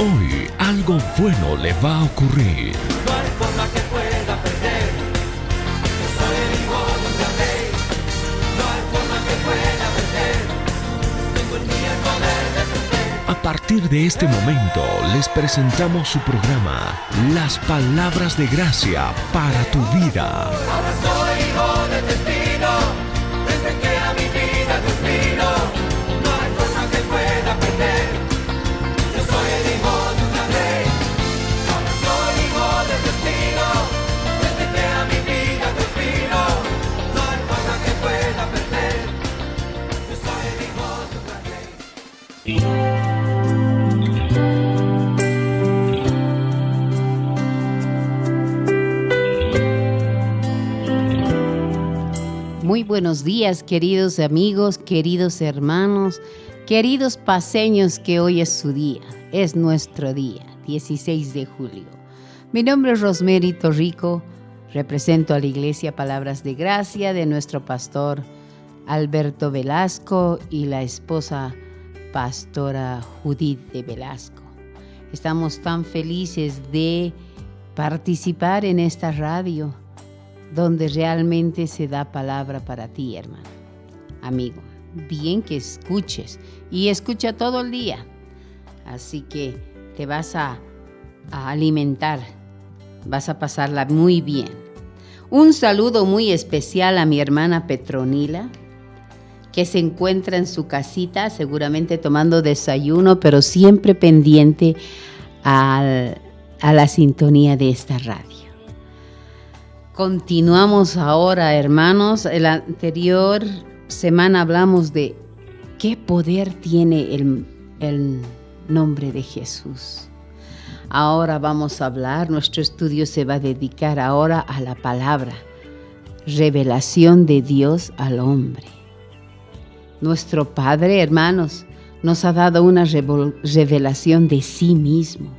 Hoy algo bueno le va a ocurrir. No hay forma que pueda perder. Yo soy el hijo de un gran rey. No hay forma que pueda perder. Tengo en mí el poder de su fe. A partir de este momento les presentamos su programa Las Palabras de Gracia para tu vida. Ahora soy hijo del destino. Desde que a mi vida Dios vino. No hay forma que pueda perder. Yo soy el hijo de un gran rey. Ahora soy hijo del destino. Desde que a mi vida Dios vino. No hay forma que pueda perder. Yo soy el hijo de un gran rey. Muy buenos días, queridos amigos, queridos hermanos, queridos paseños, que hoy es su día, es nuestro día, 16 de julio. Mi nombre es Rosemary Torrico, represento a la Iglesia Palabras de Gracia de nuestro pastor Alberto Velasco y la esposa pastora Judith de Velasco. Estamos tan felices de participar en esta radio, donde realmente se da palabra para ti, hermano, amigo. Bien que escuches y escucha todo el día. Así que te vas a alimentar, vas a pasarla muy bien. Un saludo muy especial a mi hermana Petronila, que se encuentra en su casita, seguramente tomando desayuno, pero siempre pendiente a la sintonía de esta radio. Continuamos ahora, hermanos. En la anterior semana hablamos de qué poder tiene el nombre de Jesús. Ahora vamos a hablar, nuestro estudio se va a dedicar ahora a la palabra, revelación de Dios al hombre. Nuestro Padre, hermanos, nos ha dado una revelación de sí mismo.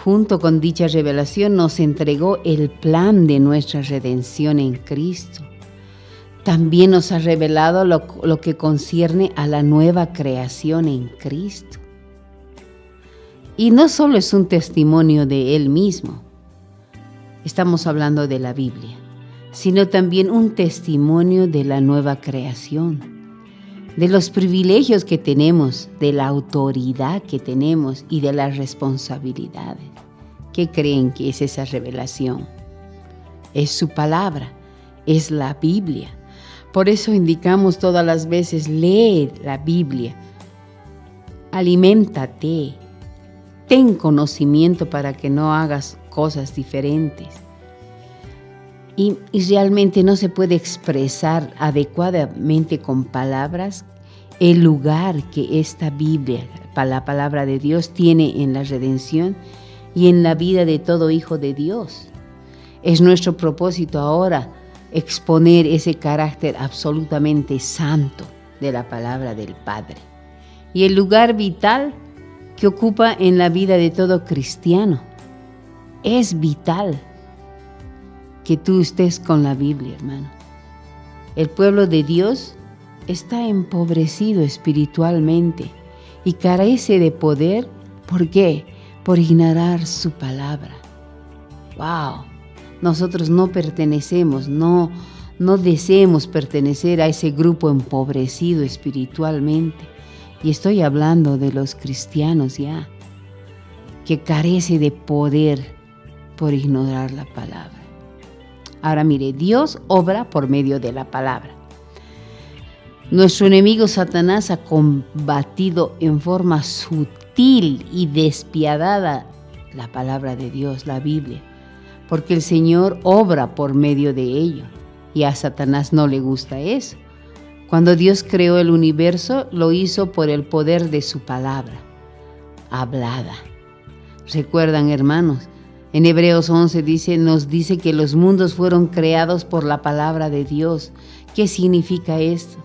Junto con dicha revelación nos entregó el plan de nuestra redención en Cristo. También nos ha revelado lo que concierne a la nueva creación en Cristo. Y no solo es un testimonio de Él mismo, estamos hablando de la Biblia, sino también un testimonio de la nueva creación, de los privilegios que tenemos, de la autoridad que tenemos y de las responsabilidades. ¿Qué creen que es esa revelación? Es su palabra, es la Biblia. Por eso indicamos todas las veces, lee la Biblia, aliméntate, ten conocimiento para que no hagas cosas diferentes. Y realmente no se puede expresar adecuadamente con palabras el lugar que esta Biblia, la palabra de Dios, tiene en la redención y en la vida de todo hijo de Dios. Es nuestro propósito ahora exponer ese carácter absolutamente santo de la palabra del Padre y el lugar vital que ocupa en la vida de todo cristiano. Es vital que tú estés con la Biblia, hermano. El pueblo de Dios está empobrecido espiritualmente y carece de poder. ¿Por qué? Por ignorar su palabra. ¡Wow! Nosotros no pertenecemos, no deseemos pertenecer a ese grupo empobrecido espiritualmente. Y estoy hablando de los cristianos ya, que carece de poder por ignorar la palabra. Ahora mire, Dios obra por medio de la palabra. Nuestro enemigo Satanás ha combatido en forma sutil y despiadada la palabra de Dios, la Biblia, porque el Señor obra por medio de ello y a Satanás no le gusta eso. Cuando Dios creó el universo, lo hizo por el poder de su palabra hablada. ¿Recuerdan, hermanos? En Hebreos 11 nos dice que los mundos fueron creados por la palabra de Dios. ¿Qué significa esto?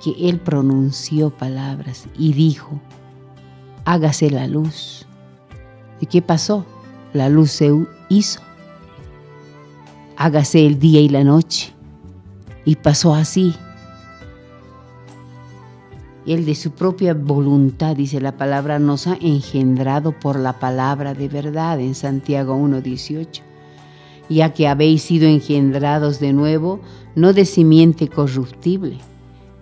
Que Él pronunció palabras y dijo, hágase la luz. ¿Y qué pasó? La luz se hizo. Hágase el día y la noche. Y pasó así. Él de su propia voluntad, dice la palabra, nos ha engendrado por la palabra de verdad en Santiago 1:18. Ya que habéis sido engendrados de nuevo, no de simiente corruptible,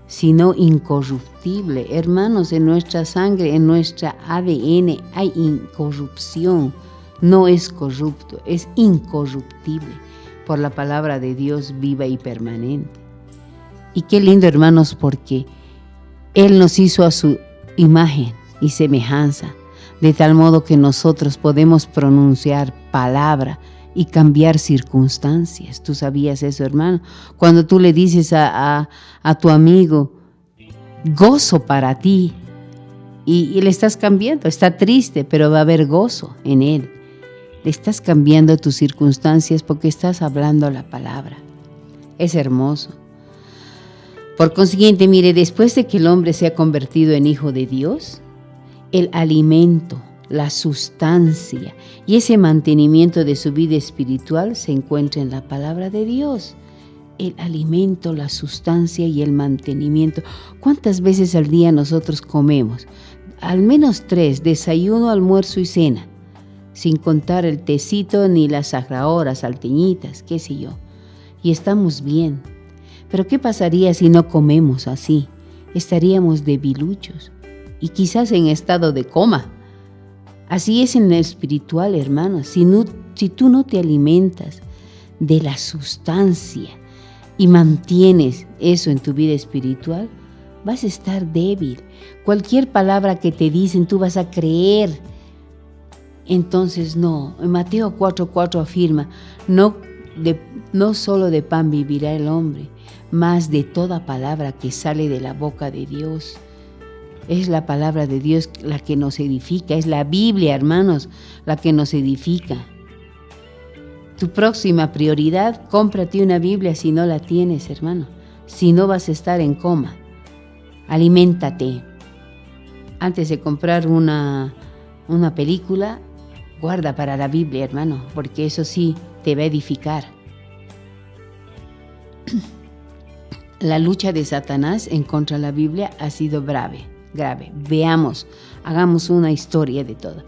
sino incorruptible. Hermanos, en nuestra sangre, en nuestra ADN hay incorrupción. No es corrupto, es incorruptible por la palabra de Dios viva y permanente. Y qué lindo, hermanos, porque Él nos hizo a su imagen y semejanza, de tal modo que nosotros podemos pronunciar palabra y cambiar circunstancias. ¿Tú sabías eso, hermano? Cuando tú le dices a tu amigo, gozo para ti, y le estás cambiando, está triste, pero va a haber gozo en él. Le estás cambiando tus circunstancias porque estás hablando la palabra. Es hermoso. Por consiguiente, mire, después de que el hombre se ha convertido en hijo de Dios, el alimento, la sustancia y ese mantenimiento de su vida espiritual se encuentra en la palabra de Dios. El alimento, la sustancia y el mantenimiento. ¿Cuántas veces al día nosotros comemos? Al menos 3, desayuno, almuerzo y cena, sin contar el tecito ni las agrahoras, salteñitas, qué sé yo. Y estamos bien. Pero ¿qué pasaría si no comemos así? Estaríamos debiluchos y quizás en estado de coma. Así es en el espiritual, hermanos. Si tú no te alimentas de la sustancia y mantienes eso en tu vida espiritual, vas a estar débil. Cualquier palabra que te dicen, tú vas a creer. Entonces no. En Mateo 4:4 afirma, no solo de pan vivirá el hombre, mas de toda palabra que sale de la boca de Dios. Es la palabra de Dios la que nos edifica, es la Biblia, hermanos, la que nos edifica. Tu próxima prioridad, cómprate una Biblia si no la tienes, hermano. Si no, vas a estar en coma. Aliméntate. Antes de comprar una película, guarda para la Biblia, hermano, porque eso sí te va a edificar. La lucha de Satanás en contra de la Biblia ha sido grave. Veamos, hagamos una historia de todo.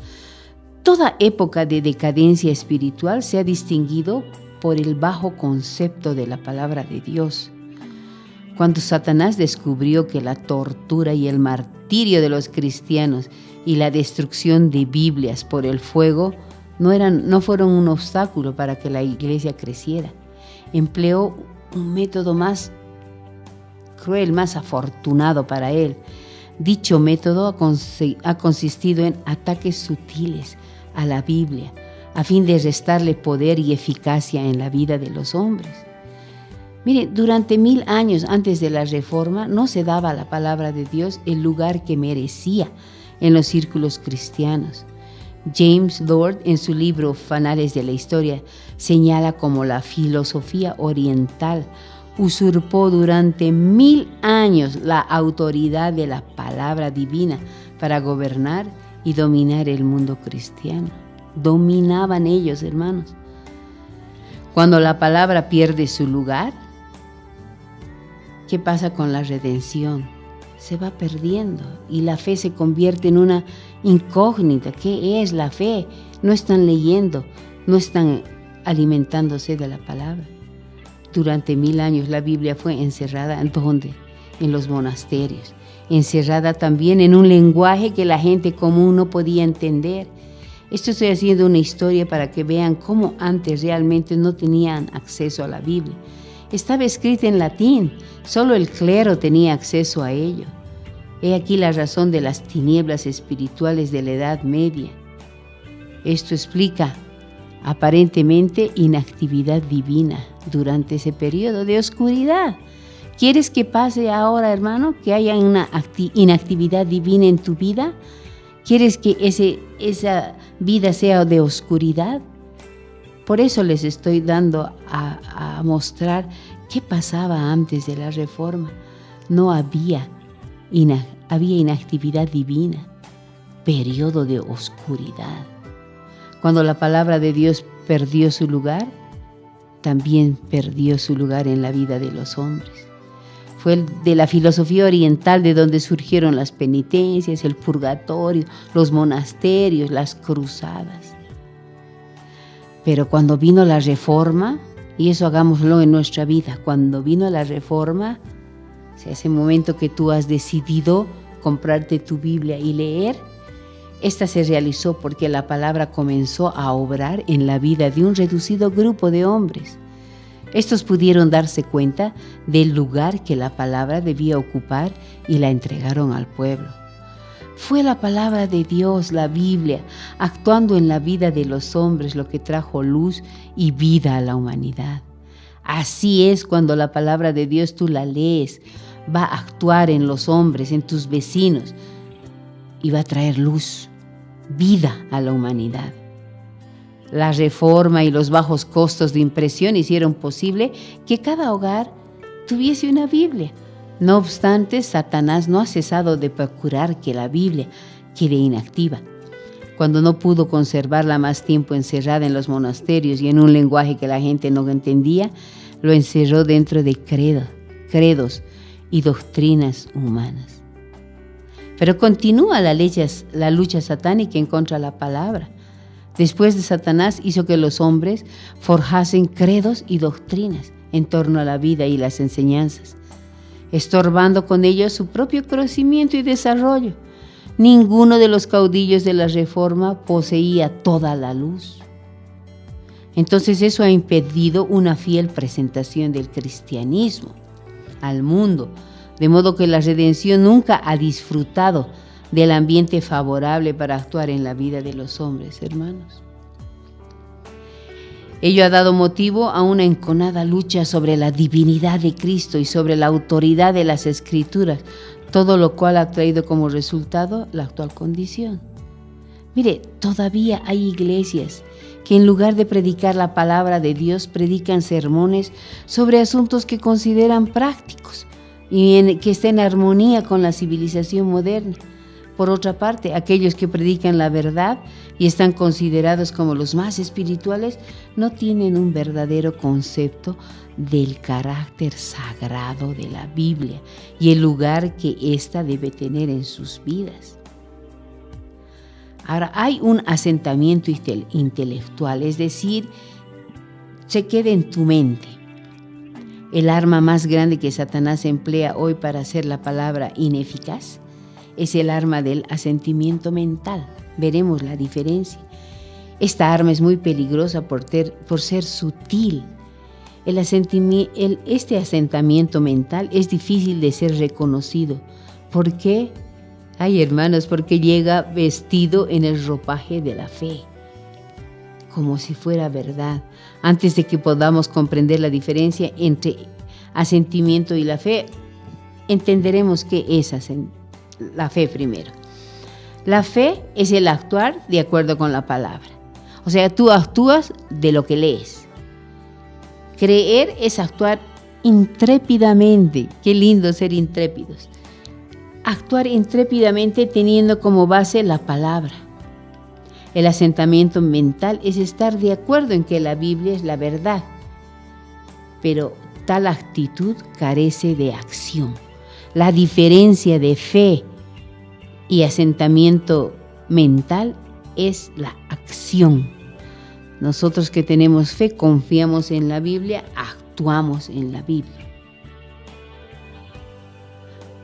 Toda época de decadencia espiritual se ha distinguido por el bajo concepto de la palabra de Dios. Cuando Satanás descubrió que la tortura y el martirio de los cristianos y la destrucción de Biblias por el fuego no fueron un obstáculo para que la iglesia creciera, empleó un método más cruel, más afortunado para él. Dicho método ha consistido en ataques sutiles a la Biblia, a fin de restarle poder y eficacia en la vida de los hombres. Mire, durante 1000 años antes de la Reforma no se daba a la palabra de Dios el lugar que merecía en los círculos cristianos. James Lord, en su libro Fanales de la Historia, señala cómo la filosofía oriental usurpó durante 1000 años la autoridad de la palabra divina para gobernar y dominar el mundo cristiano. Dominaban ellos, hermanos. Cuando la palabra pierde su lugar, ¿qué pasa con la redención? Se va perdiendo y la fe se convierte en una incógnita. ¿Qué es la fe? No están leyendo, no están alimentándose de la palabra. Durante 1000 años la Biblia fue encerrada, ¿en dónde? En los monasterios. Encerrada también en un lenguaje que la gente común no podía entender. Esto estoy haciendo una historia para que vean cómo antes realmente no tenían acceso a la Biblia. Estaba escrita en latín, solo el clero tenía acceso a ello. He aquí la razón de las tinieblas espirituales de la Edad Media. Esto explica aparentemente inactividad divina durante ese periodo de oscuridad. ¿Quieres que pase ahora, hermano, que haya una inactividad divina en tu vida? ¿Quieres que esa vida sea de oscuridad? Por eso les estoy dando a mostrar qué pasaba antes de la Reforma. No había inactividad divina, periodo de oscuridad. Cuando la palabra de Dios perdió su lugar, también perdió su lugar en la vida de los hombres. Fue de la filosofía oriental de donde surgieron las penitencias, el purgatorio, los monasterios, las cruzadas. Pero cuando vino la Reforma, y eso hagámoslo en nuestra vida, cuando vino la Reforma, o sea, ese momento que tú has decidido comprarte tu Biblia y leer, esta se realizó porque la palabra comenzó a obrar en la vida de un reducido grupo de hombres. Estos pudieron darse cuenta del lugar que la palabra debía ocupar y la entregaron al pueblo. Fue la palabra de Dios, la Biblia, actuando en la vida de los hombres lo que trajo luz y vida a la humanidad. Así es cuando la palabra de Dios tú la lees, va a actuar en los hombres, en tus vecinos, y va a traer luz, vida a la humanidad. La Reforma y los bajos costos de impresión hicieron posible que cada hogar tuviese una Biblia. No obstante, Satanás no ha cesado de procurar que la Biblia quede inactiva. Cuando no pudo conservarla más tiempo encerrada en los monasterios y en un lenguaje que la gente no entendía, lo encerró dentro de credos y doctrinas humanas. Pero continúa la lucha satánica en contra de la palabra. Después de Satanás hizo que los hombres forjasen credos y doctrinas en torno a la vida y las enseñanzas, estorbando con ellos su propio crecimiento y desarrollo. Ninguno de los caudillos de la Reforma poseía toda la luz. Entonces eso ha impedido una fiel presentación del cristianismo al mundo, de modo que la redención nunca ha disfrutado del ambiente favorable para actuar en la vida de los hombres, hermanos. Ello ha dado motivo a una enconada lucha sobre la divinidad de Cristo y sobre la autoridad de las Escrituras, todo lo cual ha traído como resultado la actual condición. Mire, todavía hay iglesias que en lugar de predicar la palabra de Dios, predican sermones sobre asuntos que consideran prácticos y que estén en armonía con la civilización moderna. Por otra parte, aquellos que predican la verdad y están considerados como los más espirituales no tienen un verdadero concepto del carácter sagrado de la Biblia y el lugar que ésta debe tener en sus vidas. Ahora, hay un asentamiento intelectual, es decir, se queda en tu mente. El arma más grande que Satanás emplea hoy para hacer la palabra ineficaz es el arma del asentimiento mental. Veremos la diferencia. Esta arma es muy peligrosa por ser sutil. Este asentamiento mental es difícil de ser reconocido. ¿Por qué? Ay, hermanos, porque llega vestido en el ropaje de la fe, como si fuera verdad. Antes de que podamos comprender la diferencia entre asentimiento y la fe, entenderemos qué es la fe primero. La fe es el actuar de acuerdo con la palabra. O sea, tú actúas de lo que lees. Creer es actuar intrépidamente. Qué lindo ser intrépidos. Actuar intrépidamente teniendo como base la palabra. El asentamiento mental es estar de acuerdo en que la Biblia es la verdad, pero tal actitud carece de acción. La diferencia de fe y asentamiento mental es la acción. Nosotros que tenemos fe, confiamos en la Biblia, actuamos en la Biblia.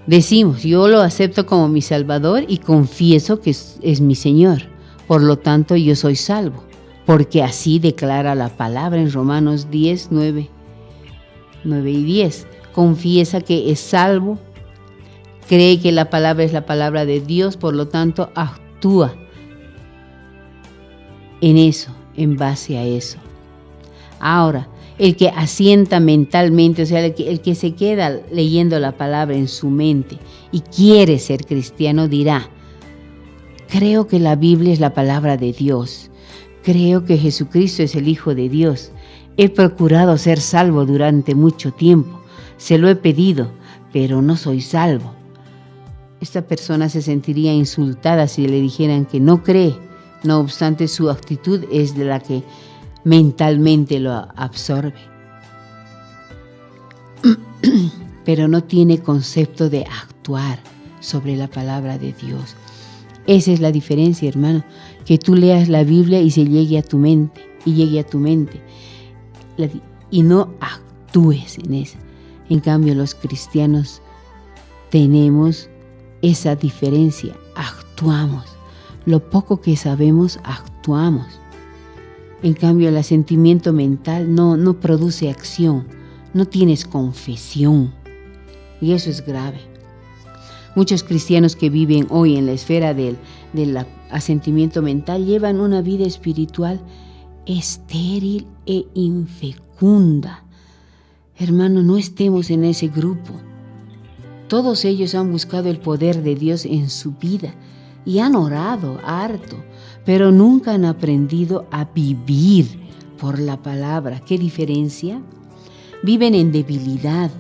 Decimos, yo lo acepto como mi Salvador y confieso que es mi Señor. Por lo tanto, yo soy salvo, porque así declara la palabra en Romanos 10, 9 y 10. Confiesa que es salvo, cree que la palabra es la palabra de Dios, por lo tanto, actúa en eso, en base a eso. Ahora, el que asienta mentalmente, o sea, el que se queda leyendo la palabra en su mente y quiere ser cristiano dirá, creo que la Biblia es la palabra de Dios, creo que Jesucristo es el Hijo de Dios, he procurado ser salvo durante mucho tiempo, se lo he pedido, pero no soy salvo. Esta persona se sentiría insultada si le dijeran que no cree, no obstante su actitud es de la que mentalmente lo absorbe. pero no tiene concepto de actuar sobre la palabra de Dios. Esa es la diferencia, hermano, que tú leas la Biblia y llegue a tu mente, y no actúes en esa. En cambio, los cristianos tenemos esa diferencia, actuamos. Lo poco que sabemos, actuamos. En cambio, el asentimiento mental no produce acción, no tienes confesión. Y eso es grave. Muchos cristianos que viven hoy en la esfera del asentimiento mental llevan una vida espiritual estéril e infecunda. Hermano, no estemos en ese grupo. Todos ellos han buscado el poder de Dios en su vida y han orado harto, pero nunca han aprendido a vivir por la palabra. ¿Qué diferencia? Viven en debilidad,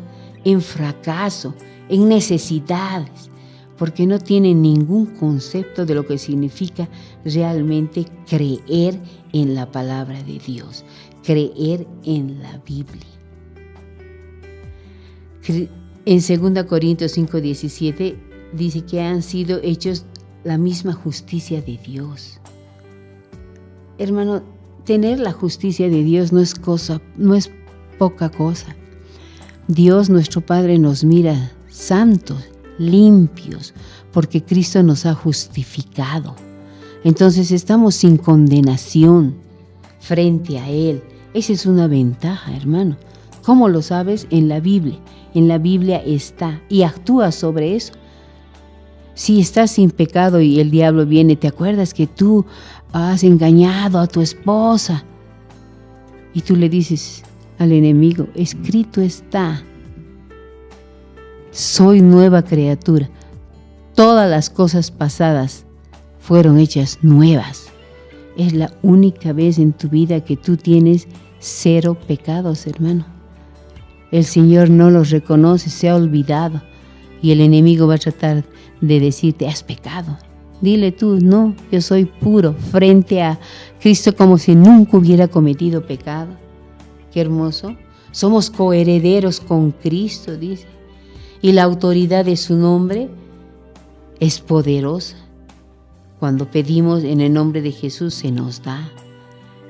en fracaso, en necesidades, porque no tienen ningún concepto de lo que significa realmente creer en la palabra de Dios, creer en la Biblia. En 2 Corintios 5:17 dice que han sido hechos la misma justicia de Dios. Hermano, tener la justicia de Dios no es poca cosa. Dios, nuestro Padre, nos mira santos, limpios, porque Cristo nos ha justificado. Entonces estamos sin condenación frente a Él. Esa es una ventaja, hermano. ¿Cómo lo sabes? En la Biblia. En la Biblia está y actúa sobre eso. Si estás sin pecado y el diablo viene, ¿te acuerdas que tú has engañado a tu esposa? Y tú le dices al enemigo, escrito está, soy nueva criatura. Todas las cosas pasadas fueron hechas nuevas. Es la única vez en tu vida que tú tienes 0 pecados, hermano. El Señor no los reconoce, se ha olvidado. Y el enemigo va a tratar de decirte, has pecado. Dile tú, no, yo soy puro frente a Cristo como si nunca hubiera cometido pecado. Qué hermoso. Somos coherederos con Cristo, dice. Y la autoridad de su nombre es poderosa. Cuando pedimos en el nombre de Jesús se nos da.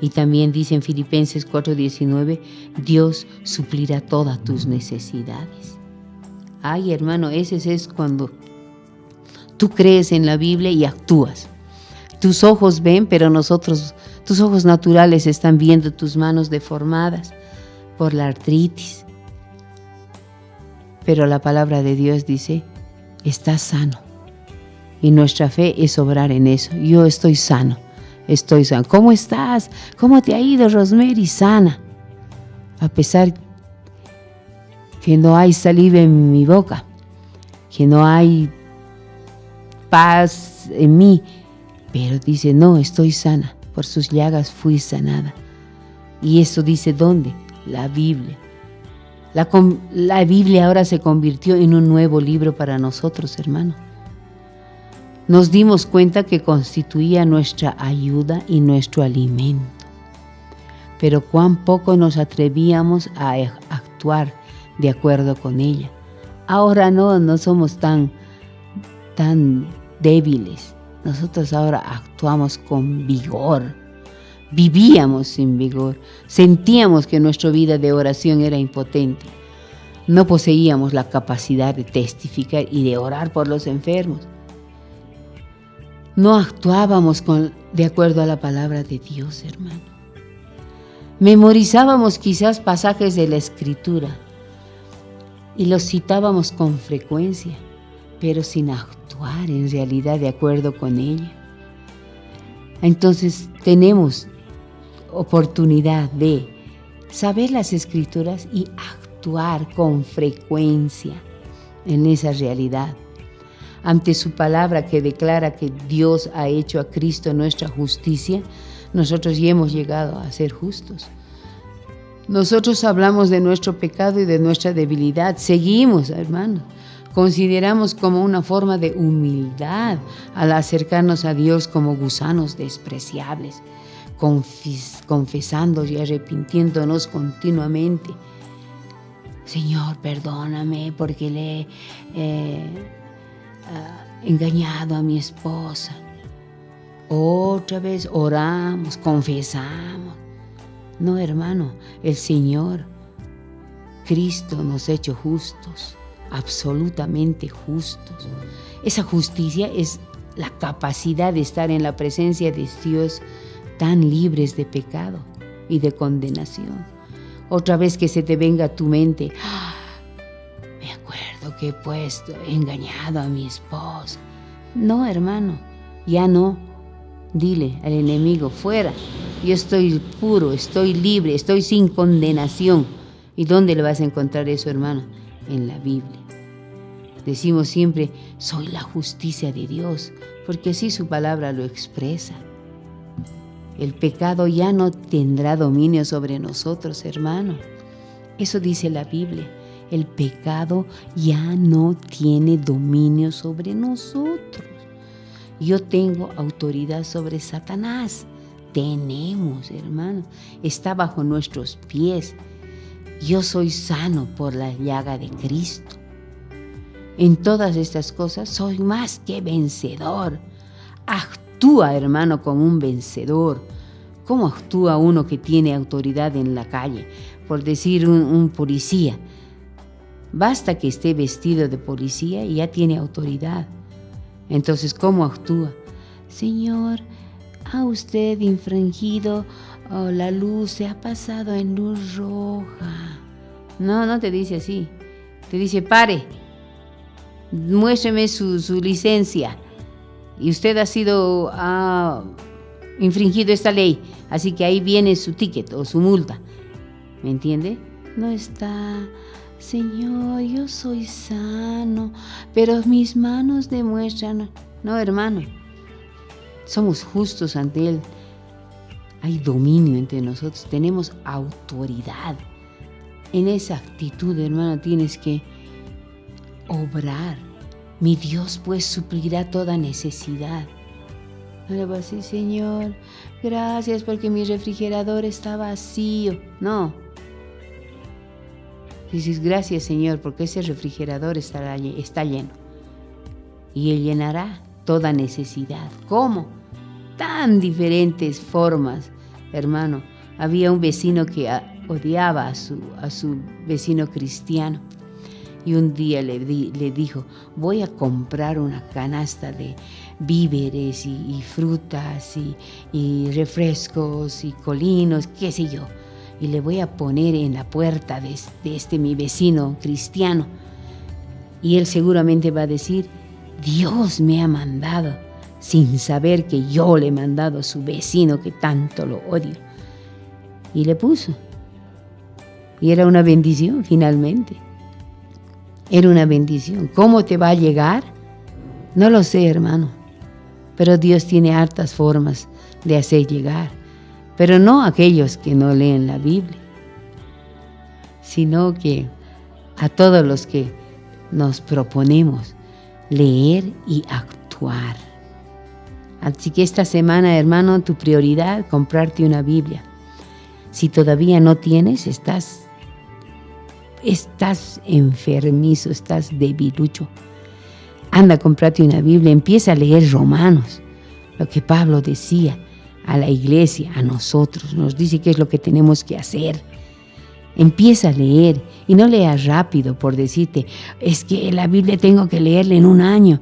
Y también dice en Filipenses 4:19, Dios suplirá todas tus necesidades. Ay, hermano, ese es cuando tú crees en la Biblia y actúas. Tus ojos ven, pero tus ojos naturales están viendo tus manos deformadas por la artritis. Pero la palabra de Dios dice, estás sano. Y nuestra fe es obrar en eso. Yo estoy sano. ¿Cómo estás? ¿Cómo te ha ido, Rosemary? Sana. A pesar que no hay saliva en mi boca, que no hay paz en mí, pero dice, no, estoy sana. Por sus llagas fui sanada. Y eso dice, ¿dónde? La Biblia. La Biblia ahora se convirtió en un nuevo libro para nosotros, hermano. Nos dimos cuenta que constituía nuestra ayuda y nuestro alimento. Pero cuán poco nos atrevíamos a actuar de acuerdo con ella. Ahora no somos tan débiles. Nosotros ahora actuamos con vigor. Vivíamos sin vigor. Sentíamos que nuestra vida de oración era impotente. No poseíamos la capacidad de testificar y de orar por los enfermos. No actuábamos de acuerdo a la palabra de Dios, hermano. Memorizábamos quizás pasajes de la Escritura y los citábamos con frecuencia, pero sin actuar en realidad de acuerdo con ella. Entonces tenemos oportunidad de saber las Escrituras y actuar con frecuencia en esa realidad. Ante su palabra que declara que Dios ha hecho a Cristo nuestra justicia, nosotros ya hemos llegado a ser justos. Nosotros hablamos de nuestro pecado y de nuestra debilidad. Seguimos, hermanos. Consideramos como una forma de humildad al acercarnos a Dios como gusanos despreciables, confesando y arrepintiéndonos continuamente. Señor, perdóname porque le he engañado a mi esposa. Otra vez oramos, confesamos. No, hermano, el Señor, Cristo nos ha hecho justos, absolutamente justos. Esa justicia es la capacidad de estar en la presencia de Dios tan libres de pecado y de condenación. Otra vez que se te venga a tu mente, me acuerdo que he engañado a mi esposa. No, hermano, ya no. Dile al enemigo, fuera, yo estoy puro, estoy libre, estoy sin condenación. ¿Y dónde le vas a encontrar eso, hermano? En la Biblia. Decimos siempre, soy la justicia de Dios, porque así su palabra lo expresa. El pecado ya no tendrá dominio sobre nosotros, hermano. Eso dice la Biblia. El pecado ya no tiene dominio sobre nosotros. Yo tengo autoridad sobre Satanás. Tenemos, hermano. Está bajo nuestros pies. Yo soy sano por la llaga de Cristo. En todas estas cosas soy más que vencedor. Actúa, hermano, como un vencedor. ¿Cómo actúa uno que tiene autoridad en la calle? Por decir un policía. Basta que esté vestido de policía y ya tiene autoridad. Entonces, ¿cómo actúa? Señor, ha usted infringido la luz, se ha pasado en luz roja. No te dice así. Te dice, pare, muéstreme su licencia. Y usted ha infringido esta ley. Así que ahí viene su ticket o su multa. ¿Me entiende? No está... Señor, yo soy sano, pero mis manos demuestran... No, hermano, somos justos ante Él. Hay dominio entre nosotros, tenemos autoridad. En esa actitud, hermano, tienes que obrar. Mi Dios, pues, suplirá toda necesidad. No le vas a decir, Señor, gracias porque mi refrigerador está vacío. No. Dices, gracias, Señor, porque ese refrigerador está lleno. Y Él llenará toda necesidad. ¿Cómo? Tan diferentes formas, hermano. Había un vecino que odiaba a su vecino cristiano. Y un día le dijo, voy a comprar una canasta de víveres y frutas y refrescos y colinos, qué sé yo. Y le voy a poner en la puerta de mi vecino cristiano. Y él seguramente va a decir, Dios me ha mandado, sin saber que yo le he mandado a su vecino que tanto lo odio. Y le puso. Y era una bendición finalmente. Era una bendición. ¿Cómo te va a llegar? No lo sé, hermano. Pero Dios tiene hartas formas de hacer llegar. Pero no a aquellos que no leen la Biblia, sino que a todos los que nos proponemos leer y actuar. Así que esta semana, hermano, tu prioridad, comprarte una Biblia. Si todavía no tienes, estás enfermizo, estás debilucho. Anda, comprate una Biblia, empieza a leer Romanos, lo que Pablo decía a la iglesia, a nosotros, nos dice qué es lo que tenemos que hacer. Empieza a leer y no leas rápido por decirte, es que la Biblia tengo que leerla en un año.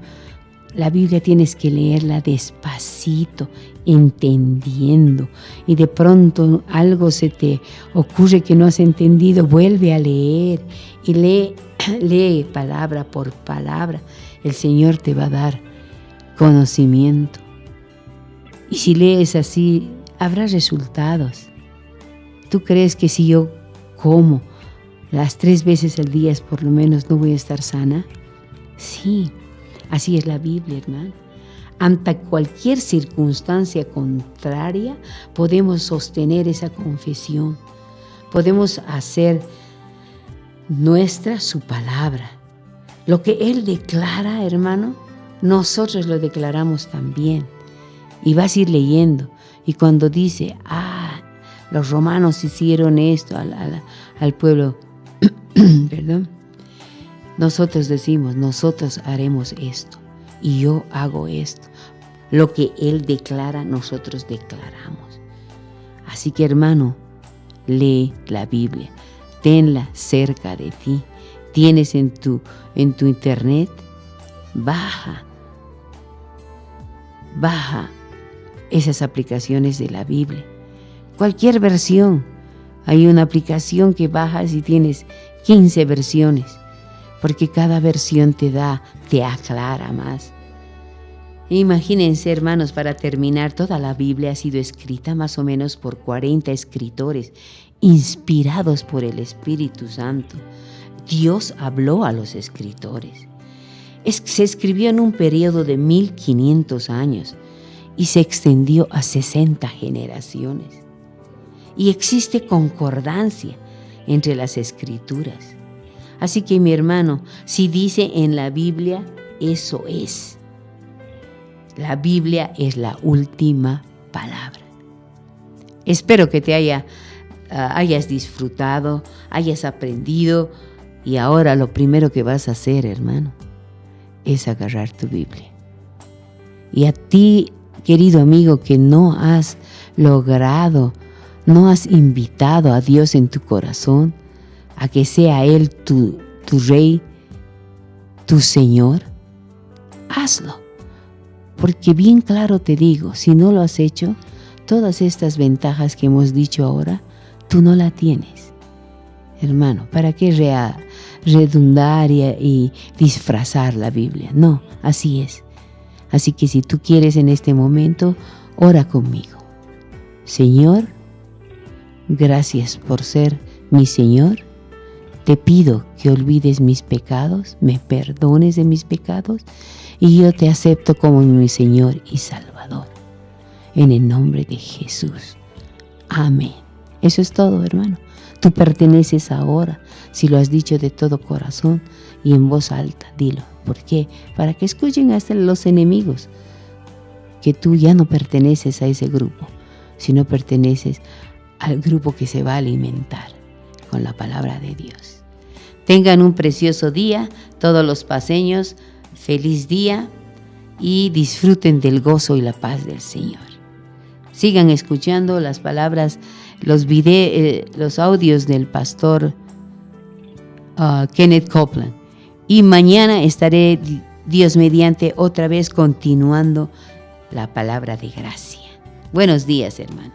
La Biblia tienes que leerla despacito, entendiendo. Y de pronto algo se te ocurre que no has entendido, vuelve a leer y lee palabra por palabra. El Señor te va a dar conocimiento. Y si lees así, habrá resultados. ¿Tú crees que si yo como las 3 veces al día por lo menos no voy a estar sana? Sí, así es la Biblia, hermano. Ante cualquier circunstancia contraria, podemos sostener esa confesión. Podemos hacer nuestra su palabra. Lo que Él declara, hermano, nosotros lo declaramos también. Y vas a ir leyendo. Y cuando dice, los romanos hicieron esto al pueblo ¿Perdón? Nosotros decimos, nosotros haremos esto y yo hago esto. Lo que Él declara, nosotros declaramos. Así que, hermano, lee la Biblia, tenla cerca de ti. Tienes en tu internet, baja esas aplicaciones de la Biblia. Cualquier versión. Hay una aplicación que bajas y tienes 15 versiones, porque cada versión te aclara más. Imagínense, hermanos, para terminar, toda la Biblia ha sido escrita más o menos por 40 escritores, inspirados por el Espíritu Santo. Dios habló a los escritores. Se escribió en un periodo de 1500 años y se extendió a 60 generaciones. Y existe concordancia entre las escrituras. Así que, mi hermano, si dice en la Biblia, eso es. La Biblia es la última palabra. Espero que te hayas disfrutado, hayas aprendido, y ahora lo primero que vas a hacer, hermano, es agarrar tu Biblia. Y a ti, querido amigo, que no has logrado, no has invitado a Dios en tu corazón, a que sea Él tu Rey, tu Señor, hazlo. Porque bien claro te digo, si no lo has hecho, todas estas ventajas que hemos dicho ahora, tú no la tienes. Hermano, ¿para qué redundar y disfrazar la Biblia? No, así es. Así que si tú quieres en este momento, ora conmigo. Señor, gracias por ser mi Señor. Te pido que olvides mis pecados, me perdones de mis pecados, y yo te acepto como mi Señor y Salvador. En el nombre de Jesús. Amén. Eso es todo, hermano. Tú perteneces ahora. Si lo has dicho de todo corazón y en voz alta, dilo. ¿Por qué? Para que escuchen hasta los enemigos que tú ya no perteneces a ese grupo, sino perteneces al grupo que se va a alimentar con la palabra de Dios. Tengan un precioso día, todos los paseños. Feliz día y disfruten del gozo y la paz del Señor. Sigan escuchando las palabras, los audios del pastor Kenneth Copeland. Y mañana estaré, Dios mediante, otra vez continuando la palabra de gracia. Buenos días, hermanos.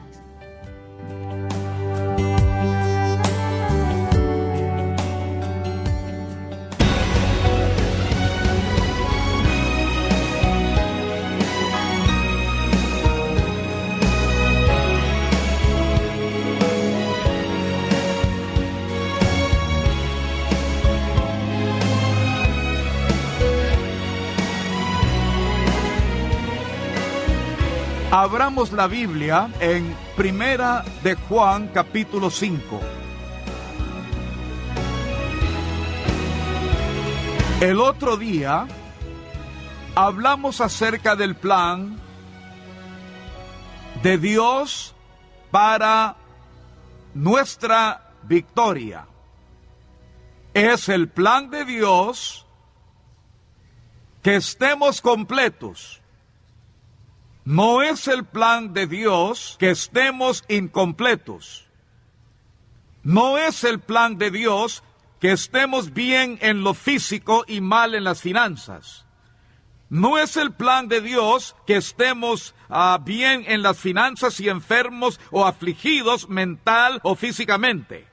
Abramos la Biblia en Primera de Juan, capítulo 5. El otro día hablamos acerca del plan de Dios para nuestra victoria. Es el plan de Dios que estemos completos. No es el plan de Dios que estemos incompletos. No es el plan de Dios que estemos bien en lo físico y mal en las finanzas. No es el plan de Dios que estemos bien en las finanzas y enfermos o afligidos mental o físicamente.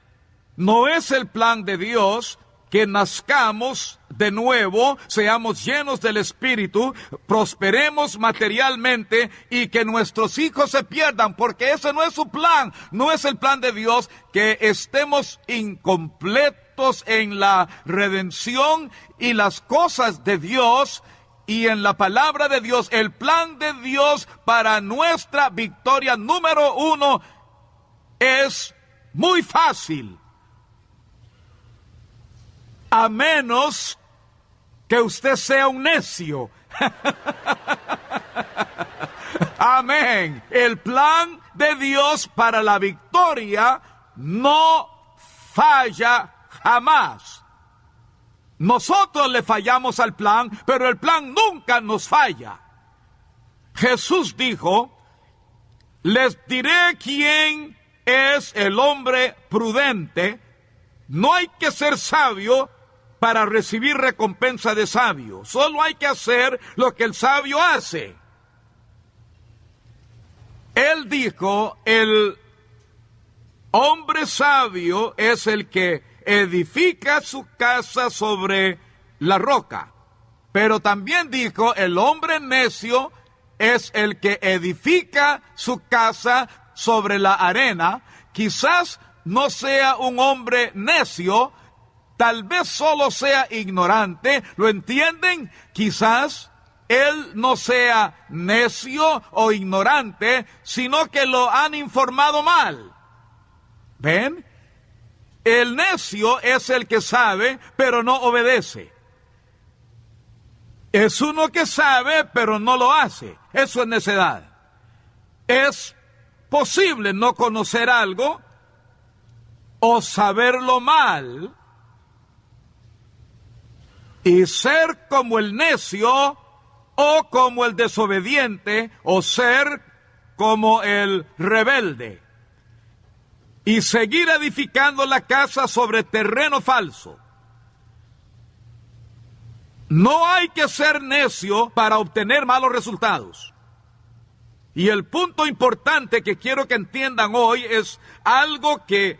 No es el plan de Dios que nazcamos de nuevo, seamos llenos del Espíritu, prosperemos materialmente y que nuestros hijos se pierdan, porque ese no es su plan. No es el plan de Dios que estemos incompletos en la redención y las cosas de Dios y en la palabra de Dios. El plan de Dios para nuestra victoria número 1 es muy fácil. A menos que usted sea un necio. Amén. El plan de Dios para la victoria no falla jamás. Nosotros le fallamos al plan, pero el plan nunca nos falla. Jesús dijo, les diré quién es el hombre prudente. No hay que ser sabio para recibir recompensa de sabio. Solo hay que hacer lo que el sabio hace. Él dijo, el hombre sabio es el que edifica su casa sobre la roca. Pero también dijo, el hombre necio es el que edifica su casa sobre la arena. Quizás no sea un hombre necio, tal vez solo sea ignorante. ¿Lo entienden? Quizás él no sea necio o ignorante, sino que lo han informado mal. ¿Ven? El necio es el que sabe, pero no obedece. Es uno que sabe, pero no lo hace. Eso es necedad. Es posible no conocer algo o saberlo mal y ser como el necio o como el desobediente o ser como el rebelde y seguir edificando la casa sobre terreno falso. No hay que ser necio para obtener malos resultados. Y el punto importante que quiero que entiendan hoy es algo que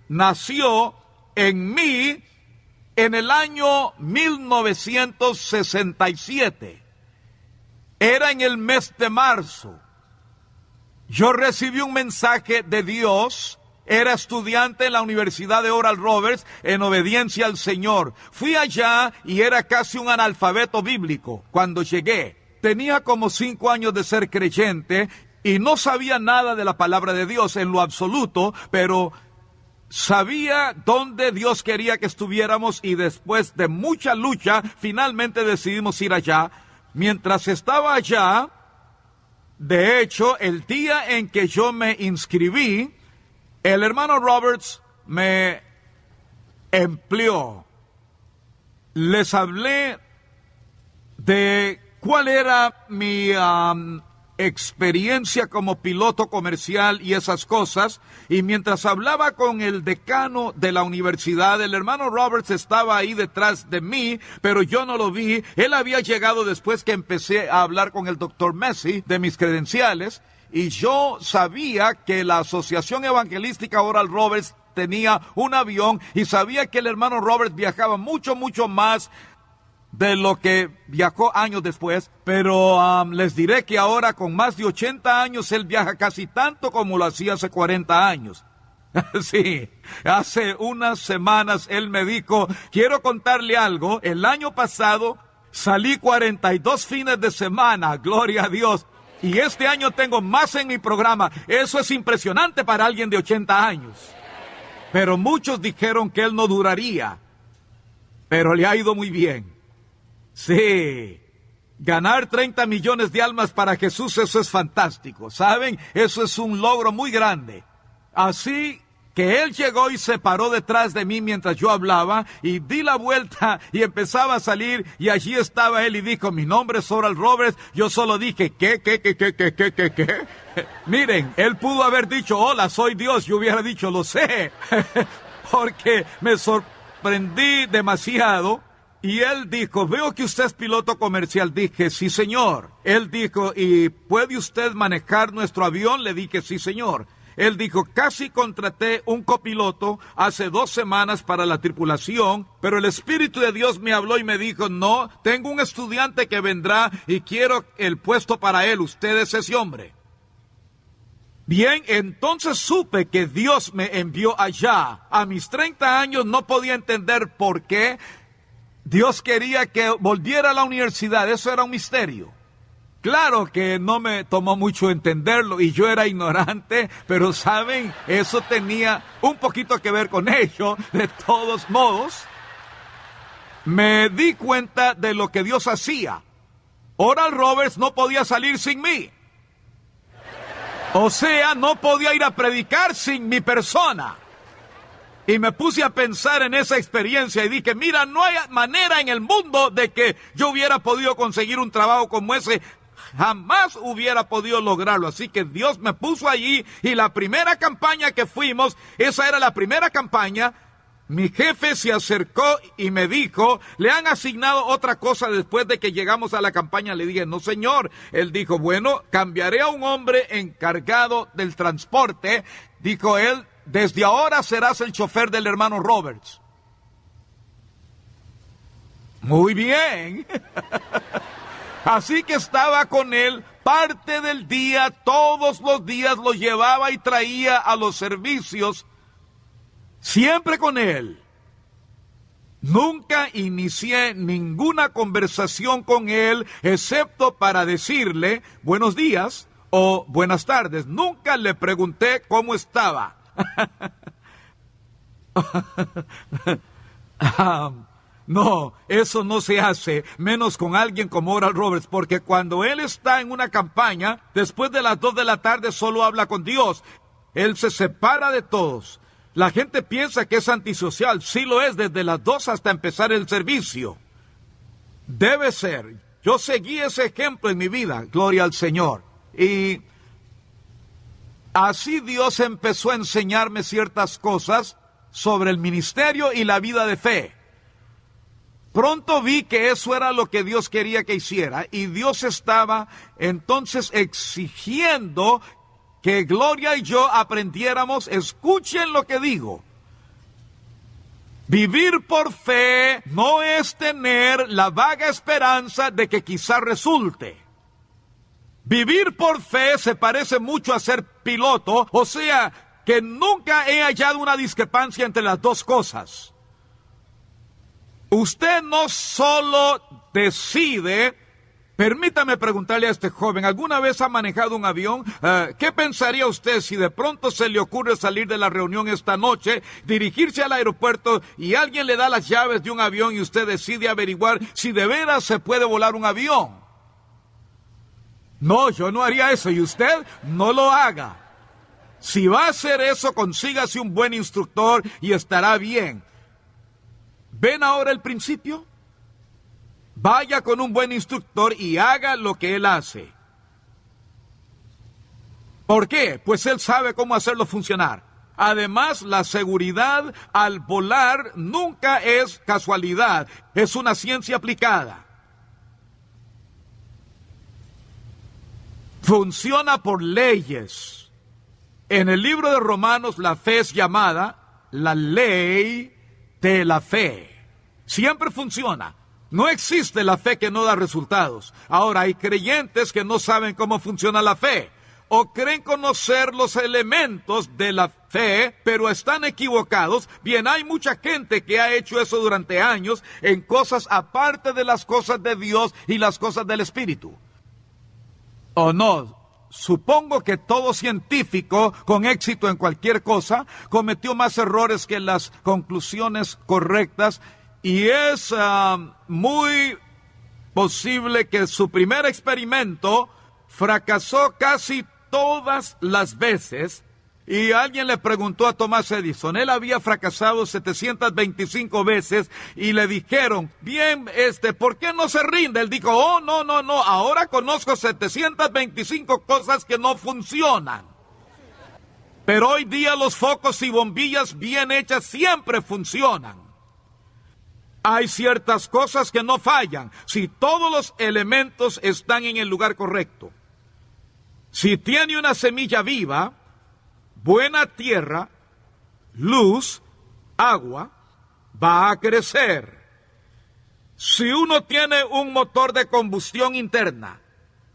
nació en mí en el año 1967. Era en el mes de marzo. Yo recibí un mensaje de Dios. Era estudiante en la Universidad de Oral Roberts en obediencia al Señor. Fui allá y era casi un analfabeto bíblico cuando llegué. Tenía como 5 años de ser creyente y no sabía nada de la palabra de Dios en lo absoluto, pero sabía dónde Dios quería que estuviéramos y después de mucha lucha finalmente decidimos ir allá. Mientras estaba allá, de hecho, el día en que yo me inscribí, el hermano Roberts me empleó. Les hablé de cuál era mi experiencia como piloto comercial y esas cosas. Y mientras hablaba con el decano de la universidad, el hermano Roberts estaba ahí detrás de mí, pero yo no lo vi. Él había llegado después que empecé a hablar con el doctor Messi de mis credenciales. Y yo sabía que la Asociación Evangelística Oral Roberts tenía un avión y sabía que el hermano Roberts viajaba mucho más de lo que viajó años después. Pero les diré que ahora con más de 80 años él viaja casi tanto como lo hacía hace 40 años. Sí, hace unas semanas él me dijo, quiero contarle algo, el año pasado salí 42 fines de semana, gloria a Dios. Y este año tengo más en mi programa. Eso es impresionante para alguien de 80 años. Pero muchos dijeron que él no duraría. Pero le ha ido muy bien. Sí. Ganar 30 millones de almas para Jesús, eso es fantástico. ¿Saben? Eso es un logro muy grande. Así que él llegó y se paró detrás de mí mientras yo hablaba y di la vuelta y empezaba a salir y allí estaba él y dijo, mi nombre es Oral Roberts. Yo solo dije, ¿qué? Miren, él pudo haber dicho, hola, soy Dios. Yo hubiera dicho, lo sé, porque me sorprendí demasiado. Y él dijo, veo que usted es piloto comercial. Dije, sí, señor. Él dijo, ¿y puede usted manejar nuestro avión? Le dije, sí, señor. Él dijo, casi contraté un copiloto hace 2 semanas para la tripulación, pero el Espíritu de Dios me habló y me dijo, no, tengo un estudiante que vendrá y quiero el puesto para él. Usted es ese hombre. Bien, entonces supe que Dios me envió allá. A mis 30 años no podía entender por qué Dios quería que volviera a la universidad. Eso era un misterio. Claro que no me tomó mucho entenderlo y yo era ignorante, pero saben, eso tenía un poquito que ver con ello. De todos modos, me di cuenta de lo que Dios hacía. Oral Roberts no podía salir sin mí. O sea, no podía ir a predicar sin mi persona. Y me puse a pensar en esa experiencia y dije, mira, no hay manera en el mundo de que yo hubiera podido conseguir un trabajo como ese. Jamás hubiera podido lograrlo. Así que Dios me puso allí y la primera campaña que fuimos, esa era la primera campaña. Mi jefe se acercó y me dijo, ¿le han asignado otra cosa después de que llegamos a la campaña? Le dije, no señor. Él dijo, bueno, cambiaré a un hombre encargado del transporte. Dijo él, desde ahora serás el chofer del hermano Roberts. Muy bien. Así que estaba con él parte del día, todos los días lo llevaba y traía a los servicios, siempre con él. Nunca inicié ninguna conversación con él, excepto para decirle buenos días o buenas tardes. Nunca le pregunté cómo estaba. No, eso no se hace, menos con alguien como Oral Roberts, porque cuando él está en una campaña, después de las 2 de la tarde solo habla con Dios. Él se separa de todos. La gente piensa que es antisocial, sí lo es desde las 2 hasta empezar el servicio. Debe ser. Yo seguí ese ejemplo en mi vida, gloria al Señor. Y así Dios empezó a enseñarme ciertas cosas sobre el ministerio y la vida de fe. Pronto vi que eso era lo que Dios quería que hiciera y Dios estaba entonces exigiendo que Gloria y yo aprendiéramos, escuchen lo que digo. Vivir por fe no es tener la vaga esperanza de que quizá resulte. Vivir por fe se parece mucho a ser piloto, o sea, que nunca he hallado una discrepancia entre las dos cosas. Usted no solo decide, permítame preguntarle a este joven, ¿alguna vez ha manejado un avión? ¿Qué pensaría usted si de pronto se le ocurre salir de la reunión esta noche, dirigirse al aeropuerto y alguien le da las llaves de un avión y usted decide averiguar si de veras se puede volar un avión? No, yo no haría eso y usted no lo haga. Si va a hacer eso, consígase un buen instructor y estará bien. ¿Ven ahora el principio? Vaya con un buen instructor y haga lo que él hace. ¿Por qué? Pues él sabe cómo hacerlo funcionar. Además, la seguridad al volar nunca es casualidad, es una ciencia aplicada. Funciona por leyes. En el libro de Romanos, la fe es llamada la ley de la fe. Siempre funciona. No existe la fe que no da resultados. Ahora, hay creyentes que no saben cómo funciona la fe, o creen conocer los elementos de la fe, pero están equivocados. Bien, hay mucha gente que ha hecho eso durante años en cosas aparte de las cosas de Dios y las cosas del Espíritu. ¿O no? Supongo que todo científico con éxito en cualquier cosa cometió más errores que las conclusiones correctas, y es muy posible que su primer experimento fracasó casi todas las veces. Y alguien le preguntó a Thomas Edison, él había fracasado 725 veces, y le dijeron, bien, ¿por qué no se rinde? Él dijo, oh, no, ahora conozco 725 cosas que no funcionan. Pero hoy día los focos y bombillas bien hechas siempre funcionan. Hay ciertas cosas que no fallan si todos los elementos están en el lugar correcto. Si tiene una semilla viva, buena tierra, luz, agua, va a crecer. Si uno tiene un motor de combustión interna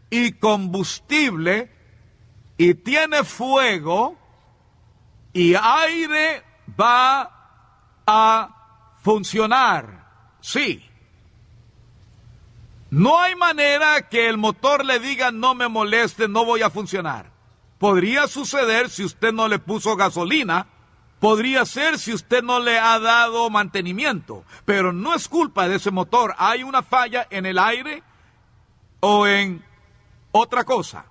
y combustible y tiene fuego y aire, va a funcionar. Sí. No hay manera que el motor le diga no me moleste, no voy a funcionar. Podría suceder si usted no le puso gasolina, podría ser si usted no le ha dado mantenimiento, pero no es culpa de ese motor. Hay una falla en el aire o en otra cosa.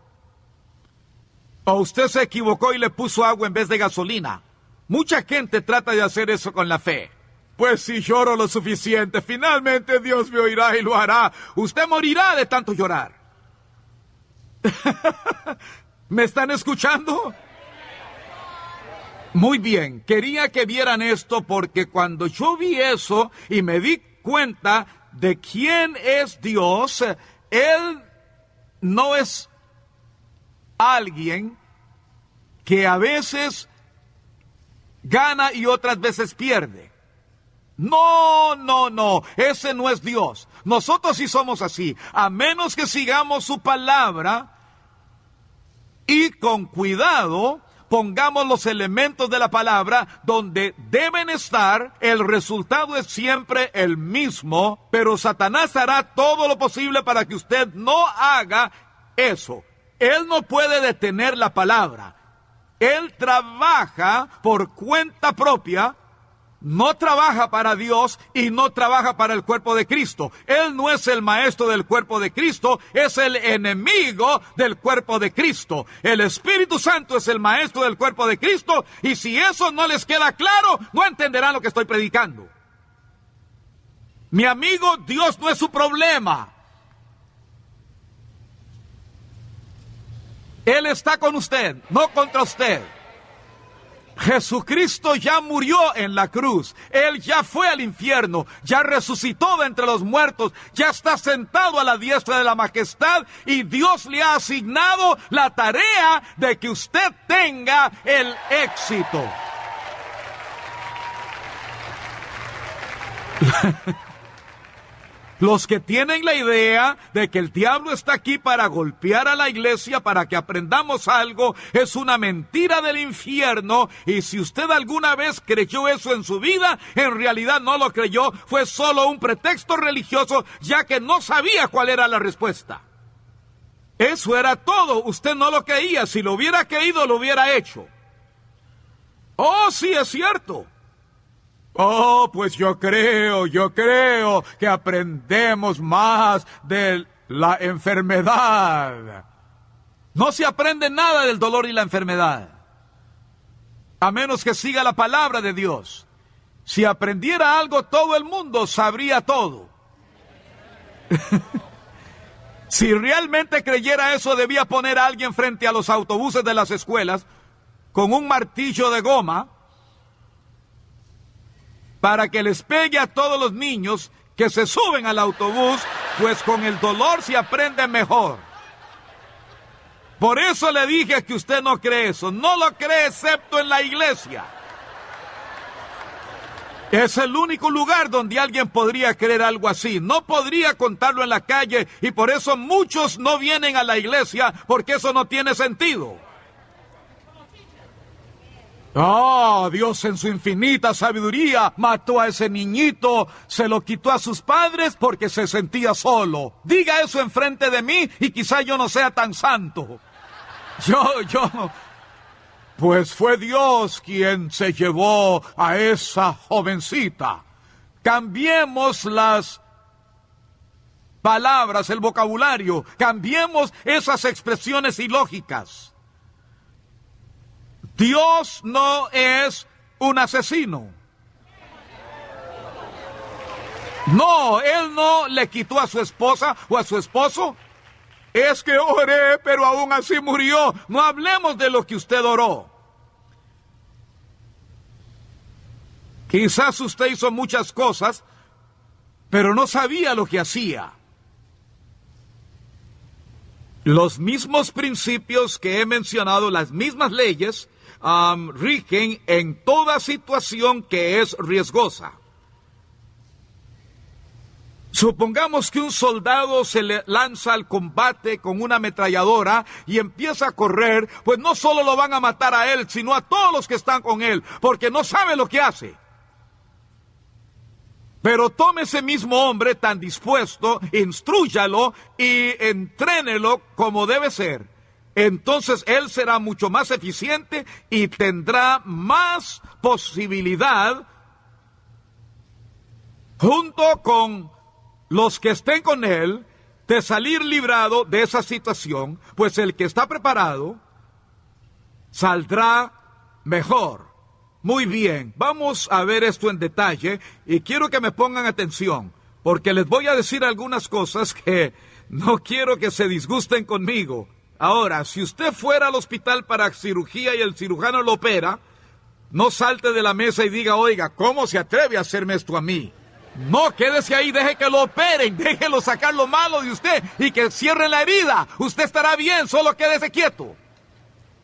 O usted se equivocó y le puso agua en vez de gasolina. Mucha gente trata de hacer eso con la fe. Pues si lloro lo suficiente, finalmente Dios me oirá y lo hará. Usted morirá de tanto llorar. ¿Me están escuchando? Muy bien, quería que vieran esto porque cuando yo vi eso y me di cuenta de quién es Dios, Él no es alguien que a veces gana y otras veces pierde. No, no, no, ese no es Dios. Nosotros sí somos así, a menos que sigamos su palabra y con cuidado pongamos los elementos de la palabra donde deben estar. El resultado es siempre el mismo, pero Satanás hará todo lo posible para que usted no haga eso. Él no puede detener la palabra. Él trabaja por cuenta propia, no trabaja para Dios y no trabaja para el cuerpo de Cristo. Él no es el maestro del cuerpo de Cristo, es el enemigo del cuerpo de Cristo. El Espíritu Santo es el maestro del cuerpo de Cristo, y si eso no les queda claro, no entenderán lo que estoy predicando. Mi amigo, Dios no es su problema. Él está con usted, no contra usted. Jesucristo ya murió en la cruz. Él ya fue al infierno, ya resucitó de entre los muertos, ya está sentado a la diestra de la majestad, y Dios le ha asignado la tarea de que usted tenga el éxito. Los que tienen la idea de que el diablo está aquí para golpear a la iglesia, para que aprendamos algo, es una mentira del infierno. Y si usted alguna vez creyó eso en su vida, en realidad no lo creyó, fue solo un pretexto religioso, ya que no sabía cuál era la respuesta. Eso era todo, usted no lo creía. Si lo hubiera creído, lo hubiera hecho. Oh, sí, es cierto. Oh, pues yo creo que aprendemos más de la enfermedad. No se aprende nada del dolor y la enfermedad, a menos que siga la palabra de Dios. Si aprendiera algo, todo el mundo sabría todo. Si realmente creyera eso, debía poner a alguien frente a los autobuses de las escuelas con un martillo de goma para que les pegue a todos los niños que se suben al autobús, pues con el dolor se aprende mejor. Por eso le dije que usted no cree eso. No lo cree excepto en la iglesia. Es el único lugar donde alguien podría creer algo así. No podría contarlo en la calle, y por eso muchos no vienen a la iglesia, porque eso no tiene sentido. Oh, Dios en su infinita sabiduría mató a ese niñito, se lo quitó a sus padres porque se sentía solo. Diga eso enfrente de mí y quizá yo no sea tan santo. Pues fue Dios quien se llevó a esa jovencita. Cambiemos las palabras, el vocabulario, cambiemos esas expresiones ilógicas. Dios no es un asesino. No, Él no le quitó a su esposa o a su esposo. Es que oré, pero aún así murió. No hablemos de lo que usted oró. Quizás usted hizo muchas cosas, pero no sabía lo que hacía. Los mismos principios que he mencionado, las mismas leyes, rigen en toda situación que es riesgosa. Supongamos que un soldado se le lanza al combate con una ametralladora y empieza a correr, pues no solo lo van a matar a él, sino a todos los que están con él, porque no sabe lo que hace. Pero tome ese mismo hombre tan dispuesto, instrúyalo y entrénelo como debe ser. Entonces él será mucho más eficiente y tendrá más posibilidad, junto con los que estén con él, de salir librado de esa situación, pues el que está preparado saldrá mejor. Muy bien, vamos a ver esto en detalle y quiero que me pongan atención, porque les voy a decir algunas cosas que no quiero que se disgusten conmigo. Ahora, si usted fuera al hospital para cirugía y el cirujano lo opera, no salte de la mesa y diga, oiga, ¿cómo se atreve a hacerme esto a mí? No, quédese ahí, deje que lo operen, déjelo sacar lo malo de usted y que cierren la herida. Usted estará bien, solo quédese quieto.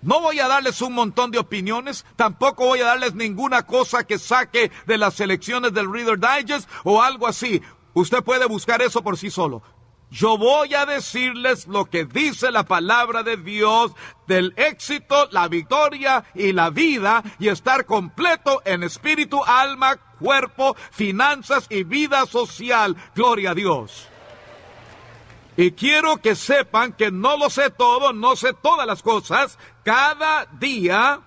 No voy a darles un montón de opiniones, tampoco voy a darles ninguna cosa que saque de las selecciones del Reader Digest o algo así. Usted puede buscar eso por sí solo. Yo voy a decirles lo que dice la palabra de Dios del éxito, la victoria y la vida y estar completo en espíritu, alma, cuerpo, finanzas y vida social. Gloria a Dios. Y quiero que sepan que no lo sé todo, no sé todas las cosas. Cada día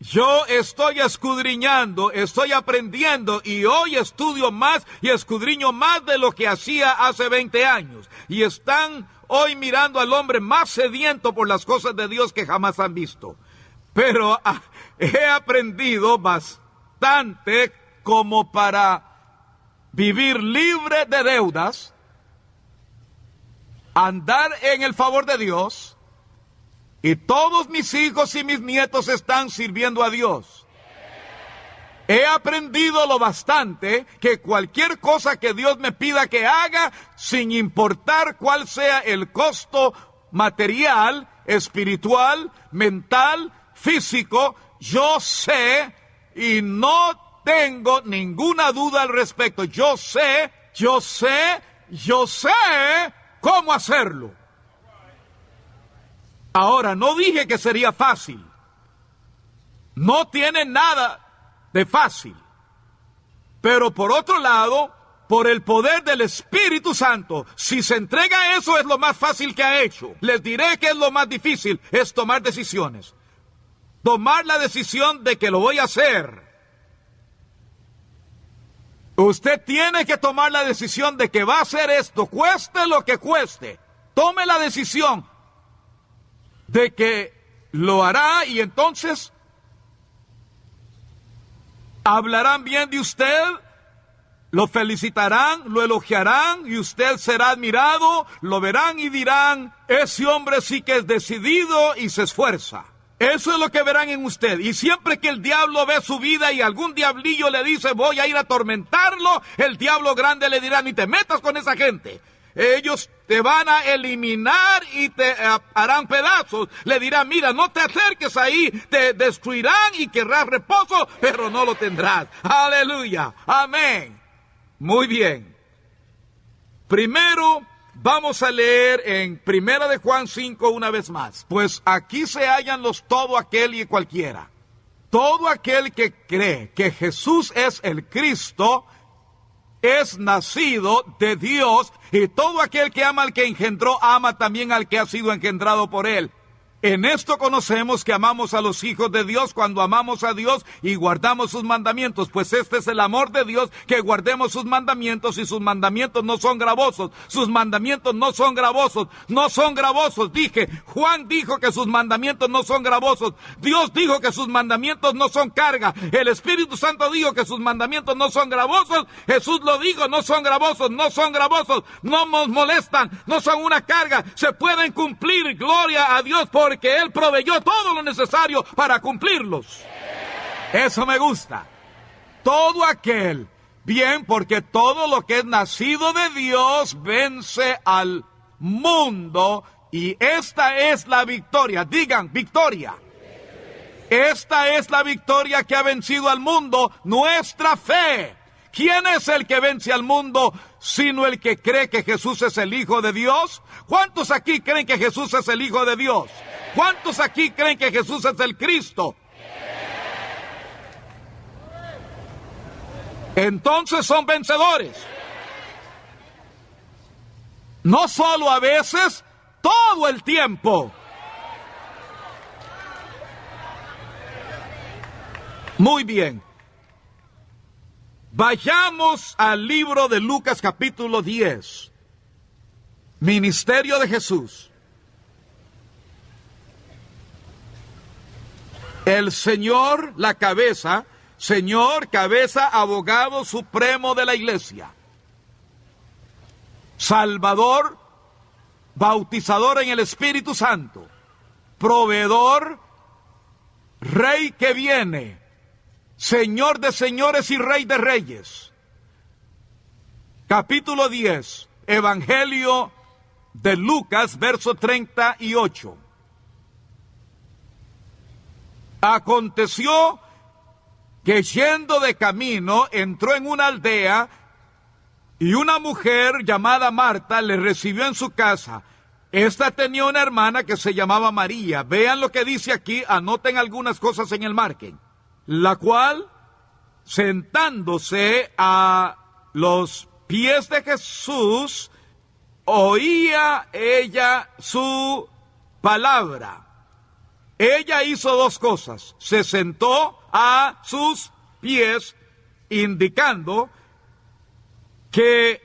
yo estoy escudriñando, estoy aprendiendo y hoy estudio más y escudriño más de lo que hacía hace 20 años. Y están hoy mirando al hombre más sediento por las cosas de Dios que jamás han visto. Pero he aprendido bastante como para vivir libre de deudas, andar en el favor de Dios, y todos mis hijos y mis nietos están sirviendo a Dios. He aprendido lo bastante que cualquier cosa que Dios me pida que haga, sin importar cuál sea el costo material, espiritual, mental, físico, yo sé y no tengo ninguna duda al respecto. Yo sé cómo hacerlo. Ahora, no dije que sería fácil. No tiene nada de fácil. Pero por otro lado, por el poder del Espíritu Santo, si se entrega a eso es lo más fácil que ha hecho. Les diré que es lo más difícil, es tomar decisiones. Tomar la decisión de que lo voy a hacer. Usted tiene que tomar la decisión de que va a hacer esto, cueste lo que cueste. Tome la decisión de que lo hará y entonces hablarán bien de usted, lo felicitarán, lo elogiarán y usted será admirado, lo verán y dirán, ese hombre sí que es decidido y se esfuerza. Eso es lo que verán en usted. Y siempre que el diablo ve su vida y algún diablillo le dice voy a ir a atormentarlo, el diablo grande le dirá ni te metas con esa gente. Ellos te van a eliminar y te harán pedazos. Le dirán, mira, no te acerques ahí, te destruirán y querrás reposo, pero no lo tendrás. Aleluya, amén. Muy bien. Primero, vamos a leer en 1 de Juan 5 una vez más. Pues aquí se hallan los todo aquel y cualquiera. Todo aquel que cree que Jesús es el Cristo, es nacido de Dios, y todo aquel que ama al que engendró, ama también al que ha sido engendrado por él. En esto conocemos que amamos a los hijos de Dios cuando amamos a Dios y guardamos sus mandamientos, pues este es el amor de Dios, que guardemos sus mandamientos, y sus mandamientos no son gravosos. Sus mandamientos no son gravosos, no son gravosos, dije. Juan dijo que sus mandamientos no son gravosos. Dios dijo que sus mandamientos no son carga. El Espíritu Santo dijo que sus mandamientos no son gravosos. Jesús lo dijo, no son gravosos, no son gravosos, no nos molestan, no son una carga, se pueden cumplir, gloria a Dios, porque Él proveyó todo lo necesario para cumplirlos. Eso me gusta. Todo aquel, bien, porque todo lo que es nacido de Dios vence al mundo, y esta es la victoria. Digan, victoria. Esta es la victoria que ha vencido al mundo, nuestra fe. ¿Quién es el que vence al mundo sino el que cree que Jesús es el Hijo de Dios? ¿Cuántos aquí creen que Jesús es el Hijo de Dios? ¿Cuántos aquí creen que Jesús es el Cristo? Entonces son vencedores. No solo a veces, todo el tiempo. Muy bien. Vayamos al libro de Lucas capítulo 10. Ministerio de Jesús. El Señor, la cabeza, Señor, cabeza, abogado supremo de la iglesia. Salvador, bautizador en el Espíritu Santo. Proveedor, Rey que viene. Señor de señores y Rey de reyes. Capítulo 10, Evangelio de Lucas, verso 38. Aconteció que yendo de camino entró en una aldea y una mujer llamada Marta le recibió en su casa. Esta tenía una hermana que se llamaba María. Vean lo que dice aquí, anoten algunas cosas en el margen. La cual, sentándose a los pies de Jesús, oía ella su palabra. Ella hizo dos cosas. Se sentó a sus pies, indicando que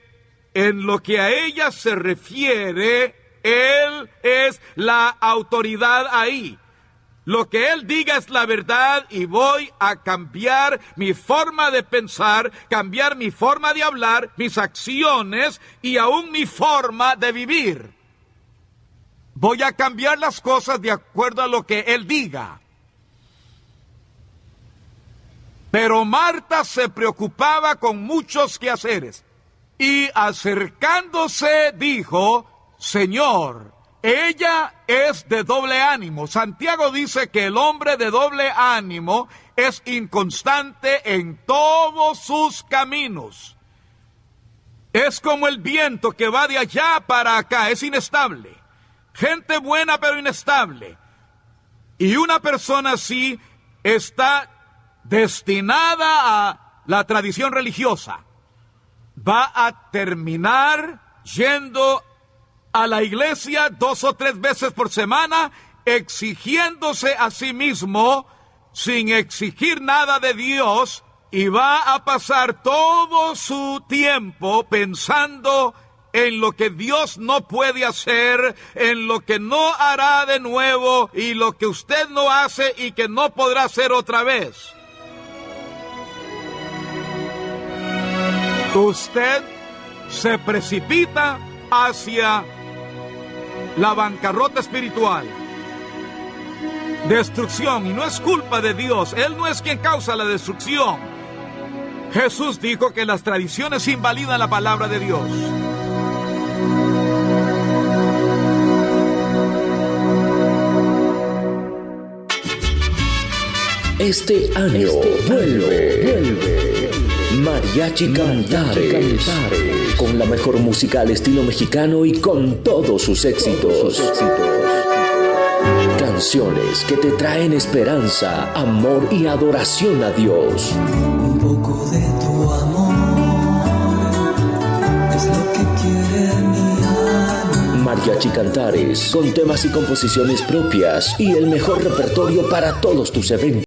en lo que a ella se refiere, Él es la autoridad ahí. Lo que Él diga es la verdad y voy a cambiar mi forma de pensar, cambiar mi forma de hablar, mis acciones y aún mi forma de vivir. Voy a cambiar las cosas de acuerdo a lo que Él diga. Pero Marta se preocupaba con muchos quehaceres y acercándose dijo: Señor, ella es de doble ánimo. Santiago dice que el hombre de doble ánimo es inconstante en todos sus caminos. Es como el viento que va de allá para acá, es inestable. Gente buena pero inestable. Y una persona así está destinada a la tradición religiosa. Va a terminar yendo a la iglesia 2 o 3 veces por semana, exigiéndose a sí mismo sin exigir nada de Dios, y va a pasar todo su tiempo pensando en lo que Dios no puede hacer, en lo que no hará de nuevo y lo que usted no hace y que no podrá hacer otra vez. Usted se precipita hacia la bancarrota espiritual, destrucción, y no es culpa de Dios. Él no es quien causa la destrucción. Jesús dijo que las tradiciones invalidan la palabra de Dios. Este año vuelve Mariachi Cantares, con la mejor música al estilo mexicano y con todos sus éxitos. Canciones que te traen esperanza, amor y adoración a Dios. Un poco de tu amor es lo que quiere mi alma. Mariachi Cantares, con temas y composiciones propias y el mejor repertorio para todos tus eventos.